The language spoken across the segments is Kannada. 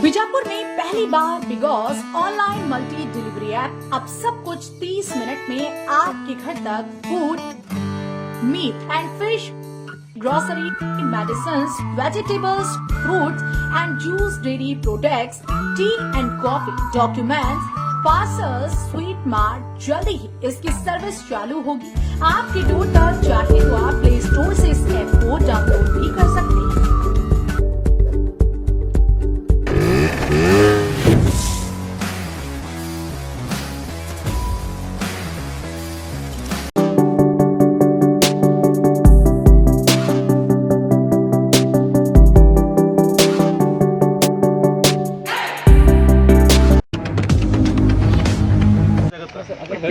बीजापुर में पहली बार बिगॉस ऑनलाइन मल्टी डिलीवरी ऐप अब सब कुछ 30 मिनट में आपके घर तक food, meat and fish, grocery, medicines, vegetables, fruits and juice, dairy products, tea and coffee, documents, parcels, sweet mart. जल्दी ही इसकी सर्विस चालू होगी। आपके डोर तक चाहे तो आप प्ले स्टोर से इस ऐप को डाउनलोड भी कर सकते हैं।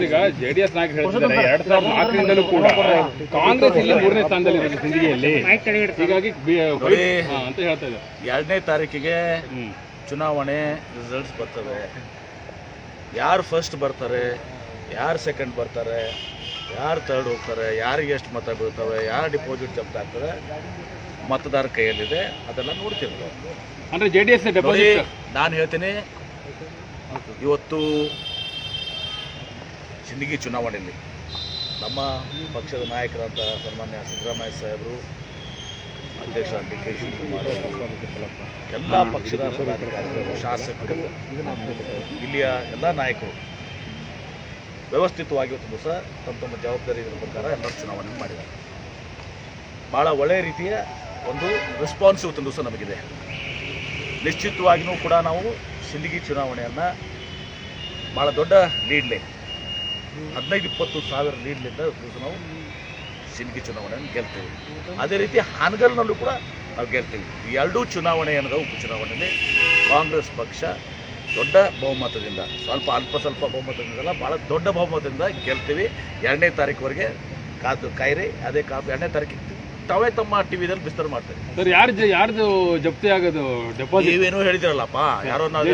ಈಗ ಜೆಡಿಎಸ್ ನಾಯಕರು ಹೇಳ್ತಿದ್ದಾರೆ 2004ರಿಂದಲೂ ಕೂಡ ಕಾಂಗ್ರೆಸ್ ಇಲ್ಲಿ 3ನೇ ಸ್ಥಾನದಲ್ಲಿ ಇರೋದು ಸಿಂದಗಿಯಲ್ಲಿ, ಹೀಗಾಗಿ ಅಂತ ಹೇಳ್ತಾ ಇದ್ದಾರೆ. 2ನೇ ತಾರೀಕಿಗೆ ಚುನಾವಣೆ ರಿಸಲ್ಟ್ಸ್ ಬರ್ತವೆ. ಯಾರು ಫಸ್ಟ್ ಬರ್ತಾರೆ, ಯಾರು ಸೆಕೆಂಡ್ ಬರ್ತಾರೆ, ಯಾರು ಥರ್ಡ್ ಹೋಗ್ತಾರೆ, ಯಾರಿಗೆ ಎಷ್ಟು ಮತ ಬೀಳ್ತವೆ, ಯಾರು ಡಿಪಾಸಿಟ್ ಜಪ್ತ ಆಗ್ತದೆ, ಮತದಾರ ಕೈಯಲ್ಲಿದೆ. ಅದೆಲ್ಲ ನೋಡ್ತಿರ್ತಾರೆ. ಅಂದರೆ ಜೆಡಿಎಸ್ ಡೆಪಾಸಿಟ್ ನಾನು ಹೇಳ್ತೀನಿ, ಇವತ್ತು ಸಿಂದಗಿ ಚುನಾವಣೆಯಲ್ಲಿ ನಮ್ಮ ಪಕ್ಷದ ನಾಯಕರಂತ ಸನ್ಮಾನ್ಯ ಸಿದ್ದರಾಮಯ್ಯ ಸಾಹೇಬರು, ಅಧ್ಯಕ್ಷ ಡಿ ಕೆ ಶಿವಕುಮಾರ್, ಎಲ್ಲ ಪಕ್ಷದ ಪದಾಧಿಕಾರಿಗಳು, ಶಾಸಕರು, ಇಲ್ಲಿಯ ಎಲ್ಲ ನಾಯಕರು ವ್ಯವಸ್ಥಿತವಾಗಿ ಇವತ್ತು ದಿವಸ ತಮ್ಮ ತಮ್ಮ ಜವಾಬ್ದಾರಿ ಇರೋ ಪ್ರಕಾರ ಎಲ್ಲರೂ ಚುನಾವಣೆ ಮಾಡಿದ್ದಾರೆ. ಭಾಳ ಒಳ್ಳೆಯ ರೀತಿಯ ಒಂದು ರೆಸ್ಪಾನ್ಸ್ ಇವತ್ತು ದಿವಸ ನಮಗಿದೆ. ನಿಶ್ಚಿತವಾಗಿಯೂ ಕೂಡ ನಾವು ಸಿಂದಗಿ ಚುನಾವಣೆಯನ್ನು ಭಾಳ ದೊಡ್ಡ ಲೀಡ್ಲೆ 15-20 ಸಾವಿರ ಲೀಡ್ಲಿಂದ ನಾವು ಸಿಂದಗಿ ಚುನಾವಣೆಯನ್ನು ಗೆಲ್ತೀವಿ. ಅದೇ ರೀತಿ ಹಾನಗಲ್ನಲ್ಲೂ ಕೂಡ ನಾವು ಗೆಲ್ತೀವಿ. ಈ ಎರಡೂ ಚುನಾವಣೆ ಅನ್ನೋದು ಉಪಚುನಾವಣೆಯಲ್ಲಿ ಕಾಂಗ್ರೆಸ್ ಪಕ್ಷ ದೊಡ್ಡ ಬಹುಮತದಿಂದ, ಸ್ವಲ್ಪ ಬಹುಮತದಿಂದಲ್ಲ, ಭಾಳ ದೊಡ್ಡ ಬಹುಮತದಿಂದ ಗೆಲ್ತೀವಿ. 2ನೇ ತಾರೀಕುವರೆಗೆ ಕಾಯ್ರಿ. ಅದೇ 2ನೇ ತಾರೀಕಿಗೆ ತಾವೇ ತಮ್ಮ ಟಿವಿದಲ್ಲಿ ಬಿಸ್ತಾರ ಮಾಡ್ತಾರೆ. ಸರ್, ಯಾರ್ದು ಜಪ್ತಿ ಆಗೋದು ಡೆಪಾಸಿಟ್? ನೀವೇನೋ ಹೇಳಿದಿರಲ್ಲಪ್ಪ, ಯಾರೋ ನಾವು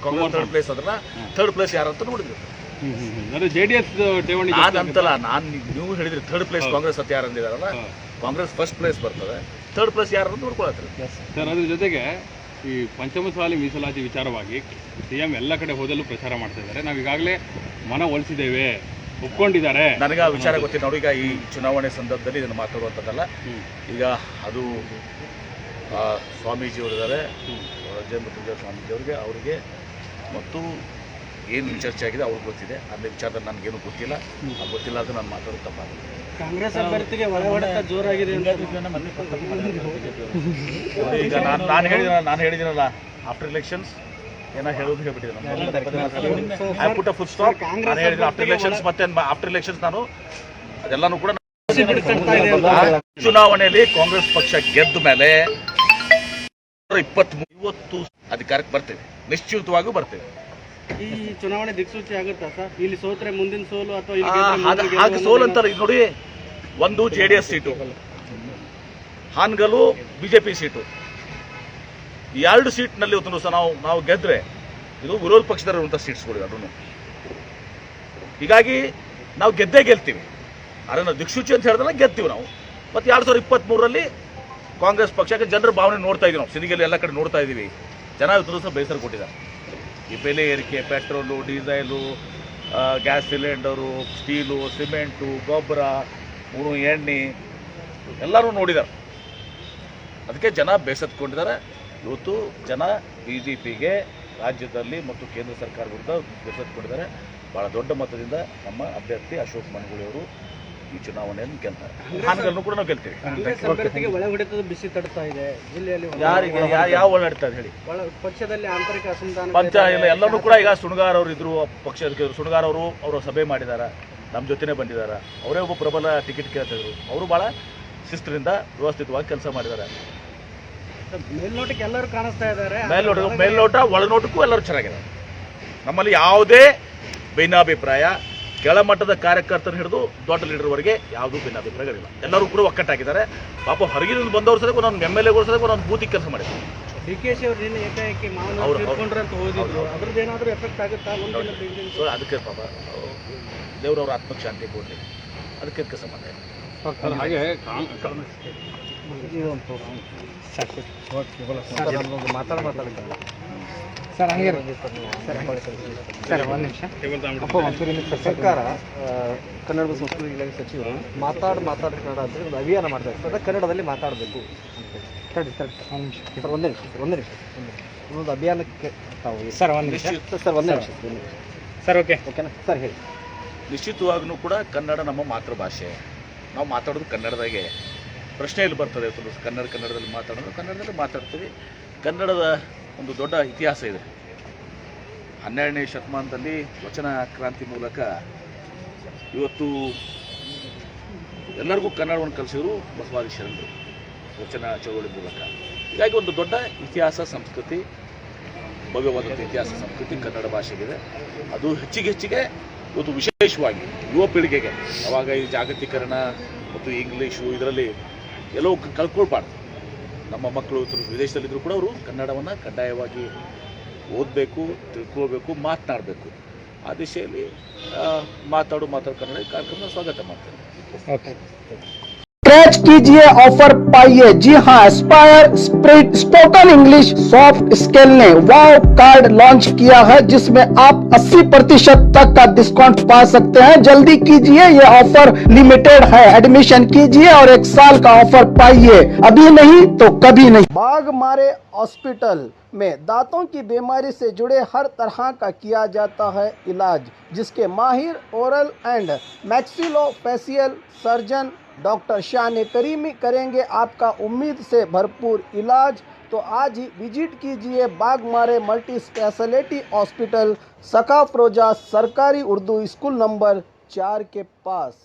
ಕಾಂಗ್ರೆಸ್ ಥರ್ಡ್ ಪ್ಲೇಸ್ ಅದನ್ನ ಥರ್ಡ್ ಪ್ಲೇಸ್ ಯಾರಂತ ನೋಡಿದ್ವಿ. ಅಂದ್ರೆ ಜೆಡಿಎಸ್ ಠೇವಣಿ ನಾನಂತಲ್ಲ, ನೀವು ಹೇಳಿದ್ರಿ ಥರ್ಡ್ ಪ್ಲೇಸ್ ಕಾಂಗ್ರೆಸ್ ಅಂತ ಯಾರು ಅಂದಿದಾರಲ್ಲ, ಕಾಂಗ್ರೆಸ್ ಫಸ್ಟ್ ಪ್ಲೇಸ್ ಬರ್ತದೆ, ಥರ್ಡ್ ಪ್ಲೇಸ್ ಯಾರು ಅಂತ ನೋಡ್ಕೊಳತ್ರಿ. ಸರ್, ಅದ್ರ ಜೊತೆಗೆ ಈ ಪಂಚಮಸಾಲಿ ಮೀಸಲಾತಿ ವಿಚಾರವಾಗಿ ಸಿಎಂ ಎಲ್ಲ ಕಡೆ ಹೋದಲ್ಲೂ ಪ್ರಚಾರ ಮಾಡ್ತಾ ಇದ್ದಾರೆ. ನಾವು ಈಗಾಗಲೇ ಮನ ಒಲಿಸಿದ್ದೇವೆ, ಒಪ್ಕೊಂಡಿದ್ದಾರೆ. ನನಗೆ ಆ ವಿಚಾರ ಗೊತ್ತಿಲ್ಲ ನೋಡಿ. ಈಗ ಈ ಚುನಾವಣೆ ಸಂದರ್ಭದಲ್ಲಿ ಇದನ್ನು ಮಾತಾಡುವಂಥದ್ದಲ್ಲ. ಈಗ ಅದು ಸ್ವಾಮೀಜಿಯವರಿದ್ದಾರೆ, ರಾಜೇಂದ್ರ ಸ್ವಾಮೀಜಿಯವ್ರಿಗೆ, ಅವರಿಗೆ ಮತ್ತು ಏನು ಚರ್ಚೆ ಆಗಿದೆ ಅವ್ರಿಗೆ ಗೊತ್ತಿದೆ. ಅದೇ ವಿಚಾರದಲ್ಲಿ ನನಗೇನು ಗೊತ್ತಿಲ್ಲ. ಅದು ಗೊತ್ತಿಲ್ಲ ಅದು ನಾನು ಮಾತಾಡೋದು ತಪ್ಪಾಗುತ್ತೆ. ಕಾಂಗ್ರೆಸ್ ಅಭ್ಯರ್ಥಿಗೆ ಒಳಹೊಡೆತ ಜೋರಾಗಿದೆ. ಈಗ ನಾನು ಹೇಳಿದ್ದೀನಲ್ಲ, ಆಫ್ಟರ್ ಎಲೆಕ್ಷನ್ಸ್ ಏನೋ ಹೇಳೋದು ಹೇಳ್ಬಿಟ್ಟಿದ್ದೀನಿ. I put a full stop. ನಾನು ಹೇಳಿದ್ದೀನಿ ಆಫ್ಟರ್ ಎಲೆಕ್ಷನ್ಸ್, ಮತ್ತೆ ಆಫ್ಟರ್ ಎಲೆಕ್ಷನ್ಸ್ ನಾನು ಅದೆಲ್ಲಾನು ಕೂಡ ಚುನಾವಣೆಯಲ್ಲಿ ಕಾಂಗ್ರೆಸ್ ಪಕ್ಷ ಗೆದ್ದ ಮೇಲೆ 20-30 ಅಧಿಕಾರಕ್ಕೆ ಬರ್ತೇವೆ, ನಿಶ್ಚಿತವಾಗಿಯೂ ಬರ್ತೇವೆ. ಈ ಚುನಾವಣೆ ದಿಕ್ಸೂಚಿ ಆಗುತ್ತಾ ಸರ್? ಇಲ್ಲಿ ಸೋತ್ರೆ ಮುಂದಿನ ಸೋಲು ಅಥವಾ ಹಾಗೆ ಸೋಲು ಅಂತಾರೆ. ಈಗ ನೋಡಿ, ಒಂದು JDS seat, Hanagal BJP seat, ಈ 2 ಸೀಟ್ನಲ್ಲಿ ಇವತ್ತು ಸಹ ನಾವು ಗೆದ್ರೆ ಇದು ವಿರೋಧ ಪಕ್ಷದಲ್ಲಿರುವಂಥ ಸೀಟ್ಸ್ಗಳು ಅದನ್ನು. ಹೀಗಾಗಿ ನಾವು ಗೆಲ್ತೀವಿ. ಅದನ್ನು ದಿಕ್ಸೂಚಿ ಅಂತ ಹೇಳಿದ್ರೆ ಗೆಲ್ತೀವಿ ನಾವು. ಮತ್ತು 2023ರಲ್ಲಿ ಕಾಂಗ್ರೆಸ್ ಪಕ್ಷಕ್ಕೆ ಜನರ ಭಾವನೆ ನೋಡ್ತಾ ಇದ್ದೀವಿ. ನಾವು ಸಿಂದಗಿಯಲ್ಲಿ ಎಲ್ಲ ಕಡೆ ನೋಡ್ತಾ ಇದ್ದೀವಿ. ಜನ ಇವತ್ತು ಸಹ ಬೇಸರ ಕೊಟ್ಟಿದ್ದಾರೆ. ಈ ಬೆಲೆ ಏರಿಕೆ, petrol, diesel, gas cylinder, steel, cement, ಗೊಬ್ಬರ, ಎಣ್ಣೆ ಎಲ್ಲರೂ ನೋಡಿದ್ದಾರೆ. ಅದಕ್ಕೆ ಜನ ಬೇಸತ್ಕೊಂಡಿದ್ದಾರೆ. ಇವತ್ತು ಜನ BJPಗೆ ರಾಜ್ಯದಲ್ಲಿ ಮತ್ತು ಕೇಂದ್ರ ಸರ್ಕಾರ ವಿರುದ್ಧ ಬೇಸತ್ಕೊಂಡಿದ್ದಾರೆ. ಭಾಳ ದೊಡ್ಡ ಮತದಿಂದ ನಮ್ಮ ಅಭ್ಯರ್ಥಿ ಅಶೋಕ್ ಮನಗೂಳಿಯವರು ಈ ಚುನಾವಣೆಯನ್ನು ಗೆಲ್ತಾರೆ. ಹಾನಗಲ್ನು ಕೂಡ ನಾವು ಗೆಲ್ತೀವಿ. ಅಭ್ಯರ್ಥಿಗೆ ಒಳಹೊಡೆತದ ಬಿಸಿ ತಡ್ತಾ ಇದೆ ಜಿಲ್ಲೆಯಲ್ಲಿ. ಯಾರಿಗೆ ಯಾವ ಒಳಹೊಡಿತಾರೆ ಹೇಳಿ? ಪಕ್ಷದಲ್ಲಿ ಆಂತರಿಕ ಅಸಮಾಧಾನ ಪಂಚಾಯತ್ ಎಲ್ಲರೂ ಕೂಡ. ಈಗ ಸುಣಗಾರ್ ಅವರು ಇದ್ರು, ಪಕ್ಷದ ಸುಣಗಾರ್ ಅವರು ಸಭೆ ಮಾಡಿದ್ದಾರೆ, ನಮ್ಮ ಜೊತೆನೇ ಬಂದಿದ್ದಾರೆ. ಅವರೇ ಒಬ್ಬ ಪ್ರಬಲ ಟಿಕೆಟ್ ಕೇಳ್ತಿದ್ರು. ಅವರು ಭಾಳ ಶಿಸ್ತಿನಿಂದ ವ್ಯವಸ್ಥಿತವಾಗಿ ಕೆಲಸ ಮಾಡಿದ್ದಾರೆ. ಮೇಲ್ನೋಟಕ್ಕೆ ಎಲ್ಲರೂ ಕಾಣಿಸ್ತಾ ಇದ್ದಾರೆ. ಮೇಲ್ನೋಟ ಒಳನೋಟಕ್ಕೂ ಎಲ್ಲರೂ ಚೆನ್ನಾಗಿದೆ. ನಮ್ಮಲ್ಲಿ ಯಾವುದೇ ಭಿನ್ನಾಭಿಪ್ರಾಯ, ಕೆಳಮಟ್ಟದ ಕಾರ್ಯಕರ್ತರು ಹಿಡಿದು ದೊಡ್ಡ ಲೀಡರ್ವರೆಗೆ ಯಾವುದೂ ಭಿನ್ನಾಭಿಪ್ರಾಯಗಳಿಲ್ಲ. ಎಲ್ಲರೂ ಕೂಡ ಒಕ್ಕಟ್ಟಾಗಿದ್ದಾರೆ. ಪಾಪ ಹೊರಗಿನಿಂದ ಬಂದವರು ಸದಕ್ಕೆ ಒಂದೊಂದು MLAಗಳು ಸದಕ್ಕೆ ಒಂದೊಂದು ಬೂತಿಗೆ ಕೆಲಸ ಮಾಡಿದ್ದಾರೆ. DKಶಿ ಅವರು ನಿನ್ನೆ ಏಕಾಏಕಿ ಮಾವನವ್ರು ಅಂತ ಹೋದಿದ್ರು. ಅದ್ರದ್ದು ಏನಾದರೂ ಎಫೆಕ್ಟ್ ಆಗುತ್ತಾ? ಅದಕ್ಕೆ ಪಾಪ ದೇವರವ್ರ ಆತ್ಮಶಾಂತಿ ಕೊಡಲಿ, ಅದಕ್ಕೆ ಸಂಬಂಧ ಇಲ್ಲ. ಹಾಗೆ ಮಾತಾಡ್ತಾರೆ ಸರ್ ಹಂಗೆ ಸರ್ ಒಂದು ನಿಮಿಷ ಸರ್ಕಾರ ಕನ್ನಡ ಮತ್ತು ಸಂಸ್ಕೃತಿ ಇಲಾಖೆ ಸಚಿವರು ಮಾತಾಡು ಕನ್ನಡ ಅಂತೇಳಿ ಒಂದು ಅಭಿಯಾನ ಮಾಡ್ತಾ ಇರ್ತಾರೆ, ಕನ್ನಡದಲ್ಲಿ ಮಾತಾಡಬೇಕು ತಡಿ ಒಂದು ನಿಮಿಷ ಸರ್. ಒಂದೇ ನಿಮಿಷ ಒಂದು ಅಭಿಯಾನಕ್ಕೆ ತಾವು ಸರ್ ಒಂದು ನಿಮಿಷ ಸರ್ ಒಂದೇ ನಿಮಿಷ ಸರ್ ಓಕೆನಾ ಸರ್ ಹೇಳಿ. ನಿಶ್ಚಿತವಾಗ್ಲೂ ಕೂಡ ಕನ್ನಡ ನಮ್ಮ ಮಾತೃಭಾಷೆ, ನಾವು ಮಾತಾಡೋದು ಕನ್ನಡದಾಗೆ. ಪ್ರಶ್ನೆ ಎಲ್ಲಿ ಬರ್ತದೆ ಕನ್ನಡದಲ್ಲಿ ಮಾತಾಡೋದು, ಕನ್ನಡದಲ್ಲಿ ಮಾತಾಡ್ತೀವಿ. ಕನ್ನಡದ ಒಂದು ದೊಡ್ಡ ಇತಿಹಾಸ ಇದೆ. 12ನೇ ಶತಮಾನದಲ್ಲಿ ವಚನ ಕ್ರಾಂತಿ ಮೂಲಕ ಇವತ್ತು ಎಲ್ಲರಿಗೂ ಕನ್ನಡವನ್ನು ಕಲಿಸಿದ್ರು ಬಸವಾದಿ ಶರಣರು ವಚನ ಚಳವಳಿ ಮೂಲಕ. ಹೀಗಾಗಿ ಒಂದು ದೊಡ್ಡ ಇತಿಹಾಸ ಸಂಸ್ಕೃತಿ, ಭವ್ಯವಾದಂಥ ಇತಿಹಾಸ ಸಂಸ್ಕೃತಿ ಕನ್ನಡ ಭಾಷೆಗಿದೆ. ಅದು ಹೆಚ್ಚಿಗೆ ಇವತ್ತು ವಿಶೇಷವಾಗಿ ಯುವ ಪೀಳಿಗೆಗೆ, ಅವಾಗ ಈ ಜಾಗತೀಕರಣ ಮತ್ತು ಇಂಗ್ಲೀಷು ಇದರಲ್ಲಿ ಎಲ್ಲವೂ ಕಳ್ಕೊಳ್ಬಾರ್ದು. ನಮ್ಮ ಮಕ್ಕಳು ವಿದೇಶದಲ್ಲಿದ್ದರೂ ಕೂಡ ಅವರು ಕನ್ನಡವನ್ನು ಕಡ್ಡಾಯವಾಗಿ ಓದಬೇಕು, ತಿಳ್ಕೊಳ್ಬೇಕು, ಮಾತನಾಡಬೇಕು. ಆ ದಿಶೆಯಲ್ಲಿ ಮಾತಾಡು ಕನ್ನಡ ಕಾರ್ಯಕ್ರಮ ಸ್ವಾಗತ ಮಾಡ್ತೇನೆ. ಓಕೆ. स्क्रैच कीजिए, ऑफर पाइए। जी हाँ, Aspire spirit spoken English soft skill ने वाव कार्ड लॉन्च किया है, जिसमें आप 80% तक का डिस्काउंट पा सकते हैं। जल्दी कीजिए, ये ऑफर लिमिटेड है। एडमिशन कीजिए और 1 साल का ऑफर पाइए, अभी नहीं तो कभी नहीं। बाघमारे हॉस्पिटल में दांतों की बीमारी से जुड़े हर तरह का किया जाता है इलाज, जिसके माहिर oral and maxillofacial surgeon doctor शान करीमी करेंगे आपका उम्मीद से भरपूर इलाज। तो आज ही विजिट कीजिए बाघमारे मल्टी स्पेशलिटी हॉस्पिटल, सकाफरोजा सरकारी उर्दू स्कूल नंबर 4 के पास।